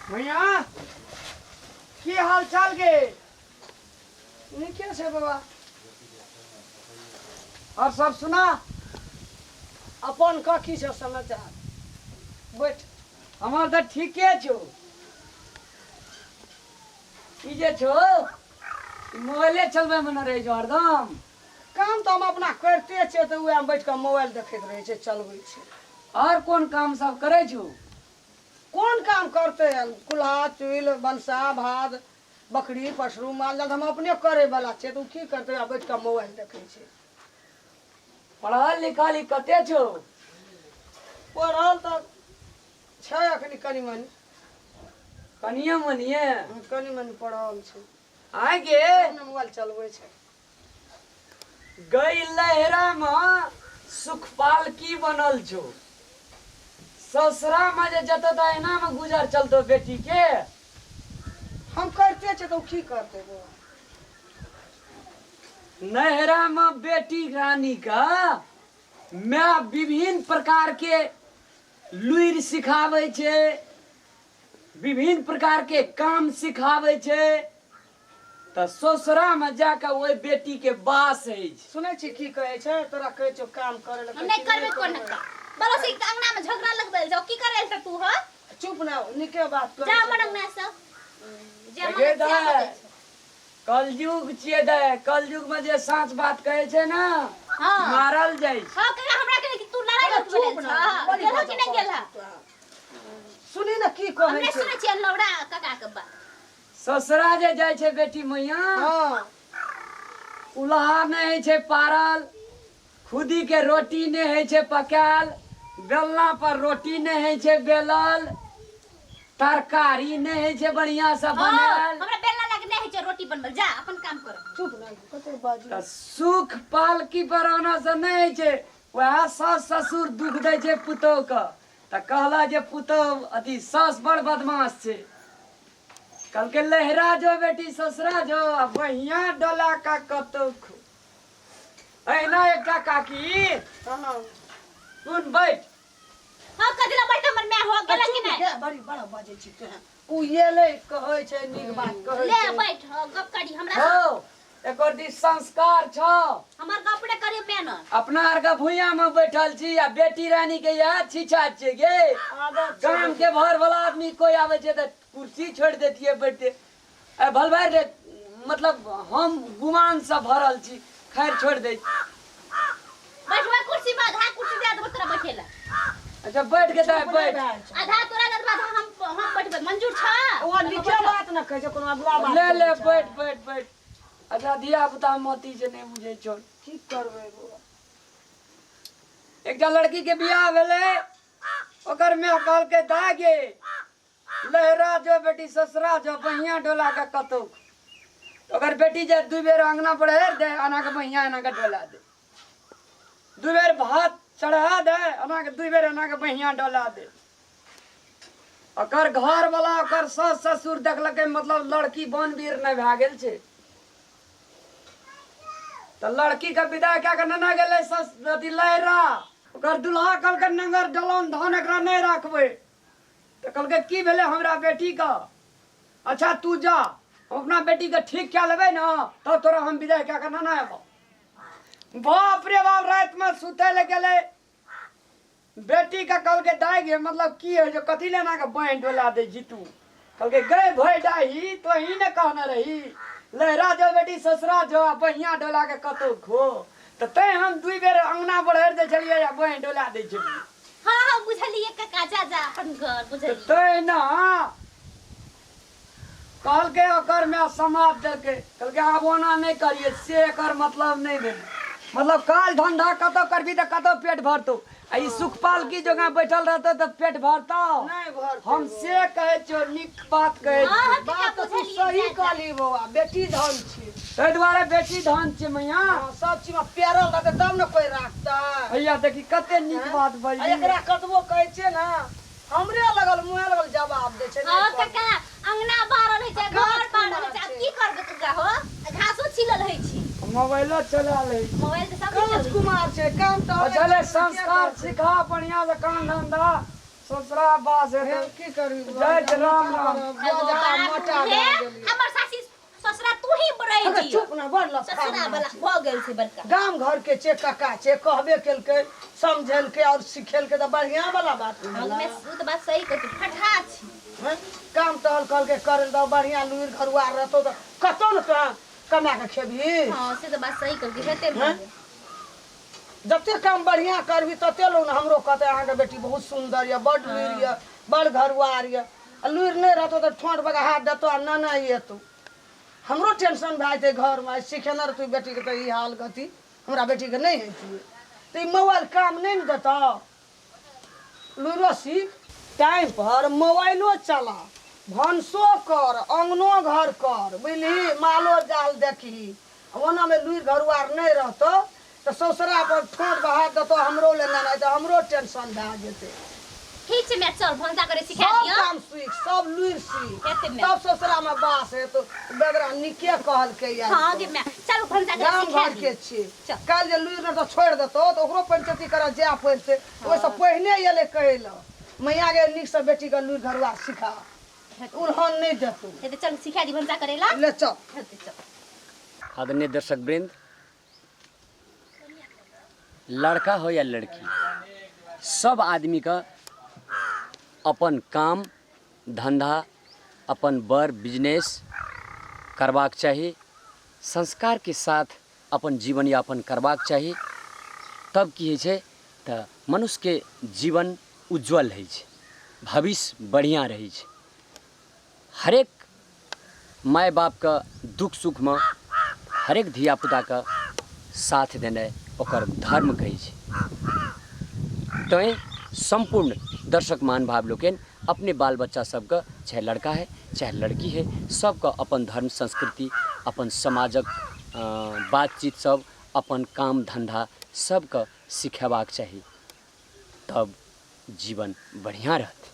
भैया की हाल चाल गे नीके छे बाबा और सब सुना अपन कथी छौ समाचार बैठ हमार तो ठीके छौ ई जे छौ मोबाइले चलबे में न रहे छौ हरदम काम तो हम अपना करते छे तो उहे में बैठ के मोबाइल देखैत रहे छे चलबै छे और कौन काम सब करे छौ कौन काम करते हैं कुल्हा चुइल बंसा भात बकरी पशु माल जाल हम अपने करे वाला छे तो की करते हैं बैठ के मोबाइल देखे छे पढ़ल लिखल कते छौ पढ़ल तो छे अखनी कनी मनी कनिए मनिए कनी मनी पढ़ल छे आइ गे मोबाइल चलबै छे गई लहरा में सुखपाल की बनल छौ ससुरा में जे जतो त एना में गुजर चलतो बेटी के हम करते छे तो की करते वो नहरा में बेटी रानी का मैं विभिन्न प्रकार के लुइर सिखावे छे विभिन्न प्रकार के काम सिखावे छे त ससुरा में जाके ओई बेटी के बास है सुनै छी की कहे छे तोरा कहे छो काम करे ल नहीं करबे कोन का बलो से अंगना में झगड़ा लगबल जाओ की करे त तू ह चुप ना निके बात कर जा मन अंगना से जे मन कलयुग छिए दे कलयुग में जे सच बात कहे छे ना हां मारल जाय हां कहे हमरा के तू लड़ाई लग बोले गेल कि नहीं गेल सुनी ना की कहे हमने सुनै छी लौड़ा काका के बात ससुरा जे जाय छे बेटी मैया हां उल्हा नहीं छे पारल खुदी के रोटी नहीं है छे पकाल बेलना पर रोटी नहीं है छे बेलल तरकारी नहीं है छे बढ़िया से बनल हमरा बेलना लग नहीं है छे रोटी बनबल जा अपन काम कर चुप ना कते बाजी सुख पाल की बराना से नहीं है छे वह सास ससुर दुख दे छे पुतो का त कहला जे पुतो अति सास बड़ बदमाश छे कल के लहरा जो बेटी ससुरा जो बढ़िया डोला का कतो ऐना एकटा काकी हां सुन बैठ हां कदिला बैठ हमर मैं हो गेल कि नहीं बड़ी बड़ा बाजे छी के उ ये ले कहै छै नीक बात कहै छै ले बैठ गप करी हमरा हो एकर दी संस्कार छ हमर गपड़े करी मेन अपना आर का भुइया में बैठल छी आ बेटी रानी के या छिछा छे गे गांव के भर वाला आदमी कोई आवे छे त कुर्सी छोड़ देतिए बैठते ए भलवार रे मतलब हम गुमान से भरल छी खैर छोड़ दे बैठवा कुर्सी में आधा कुर्सी दे दे तोरा बैठेला अच्छा बैठ के दे बैठ आधा तोरा दे बाद हम बैठबे मंजूर छ ओ नीचे बात न कहे कोनो अगला बात ले ले बैठ बैठ बैठ अच्छा दिया बुता मोती जे नहीं बुझे छोड़ की करबे बुआ एकटा लड़की के बियाह भेले ओकर में कहल के दागे लहरा जो बेटी ससुरा जो बहिया डोला के कतो अगर बेटी जे दू बेर अंगना पर हेर दे अना के बहिया अना के डोला दे दू बेर भात चढ़ा दे अना के दू बेर अना के बहिया डोला दे अकर घर वाला अकर सास ससुर देखलके मतलब लड़की बनवीर नहीं भा गेल छे त लड़की के विदा क्या के नना गेले ससुरती लहरा ओकर दुल्हा कल के नंगर डलन धान एकरा नहीं रखबे त कल के की भेले हमरा बेटी का अच्छा तू जा अपना बेटी के ठीक क्या लेबे ना तो तोरा हम विदाई क्या करना ना आबो बाप रे बाप रात में सुते ले गेले बेटी का कल के दाई गे मतलब की है जो कथी लेना के बहन डोला दे जीतू कल के गए भई डाही तो ही ने कहना रही लहरा जो बेटी ससुरा जो बहिया डोला के कतो खो त तै हम दुई बेर अंगना बढ़ेर दे छलिए या बहन डोला दे छलिए हां हां बुझलिए काका जा जा अपन घर बुझलिए तै ना कल के ओकर में समाज देके कल के आब ओना नहीं करिए से एकर मतलब नहीं भेल मतलब काल धंधा कतो करबी त कतो पेट भरतो आ ई सुखपाल की जगह बैठल रहतो त पेट भरतो नहीं भरतो हम से कहे छो निक बात कहे छी बात तो सही कहली बौआ बेटी धन छी तै द्वारे बेटी धन छी मैया सब चीज में प्यारल रहते तब न कोई राखता भैया देखी कते निक बात बजी एकरा कतबो कहे छे ना हमरे लगल मुहे लगल जवाब दे छे हां काका अंगना बारल है छे घर बारल है छे अब की करबे काका हो घासो छिलल है छी मोबाइलो चला ले मोबाइल के सब कुमार छे काम तो चले संस्कार सिखा बढ़िया से काम धंधा ससुरा बास है तो की करी जय राम राम। मोटा हे, हमर सासी ससुरा तू ही बरई अगर जी चुप ना बढ़ ससुरा वाला हो गेल छै बड़का गांव घर के चे कका चे कहबे केलकै समझेलकै और सिखेलकै तो बढ़िया वाला बात हम में उ त बात सही कहत फटा छी हैं? काम टहल कल के करे दो बढ़िया लुइर घरुआ रहतो तो कतो न तो कमा के खेबी हां से त बात सही कहत हेते हैं? जते काम बढ़िया करबी तते लोग हमरो कहते अहाँ के बेटी बहुत सुंदर या बड़ लुइर या बड़ घरुआर या लुइर नहीं रहतो तो ठोंट बगा हाथ देतो आ ना ये तो हमरो टेंशन भाई थे घर में सिखेना तू बेटी के तो ई हाल गति हमरा बेटी के नहीं है तू तो ई मोबाइल काम नहीं न देता लुइरो सीख टाइम पर मोबाइलो चला भनसो कर अंगनो घर कर बुझली मालो जाल देखी ओना में लुइर घरुआर नहीं रहतो तो ससुरा पर ठोंट बहा देतो हमरो लेना नहीं तो हमरो टेंशन भए जेते ठीक छै मैं चल भंसा करे सिखा सब दियो काम सीख सब लुइर सीख हेते में तब ससुरा में बास है तो बेगरा निके कहल के यार हां गे मैं चल भंसा करे गाम सिखा घर के छी चल। काल जे लुइर न तो छोड़ देतो तो ओकरो पंचायती कर जा पड़ते ओइ से पहिने एले कहला मैया के नीक से बेटी के लुइर घरवा सिखा उल्हन नहीं देतो हेते चल सिखा दी भंसा करेला ले चल हेते चल आदरणीय दर्शक वृंद, लड़का हो या लड़की, सब आदमी का अपन काम धंधा अपन बर बिजनेस करबाक चाही, संस्कार के साथ अपन जीवन यापन करबाक चाही। तब की होइ छै तऽ मनुष्य के जीवन उज्जवल होइ छै, भविष्य बढ़िया रहै छै। हरेक माय बाप का दुख सुख में हरेक धियापुता का साथ देने ओकर धर्म कहै छै। तैं संपूर्ण दर्शक महानुभाव लोकनि अपने बाल बच्चा सबके, चाहे लड़का है चाहे लड़की है, सबके अपन धर्म संस्कृति अपन समाजक बातचीत सब अपन काम धंधा सबके सिखेबाक चाही, तब जीवन बढ़िया रहत।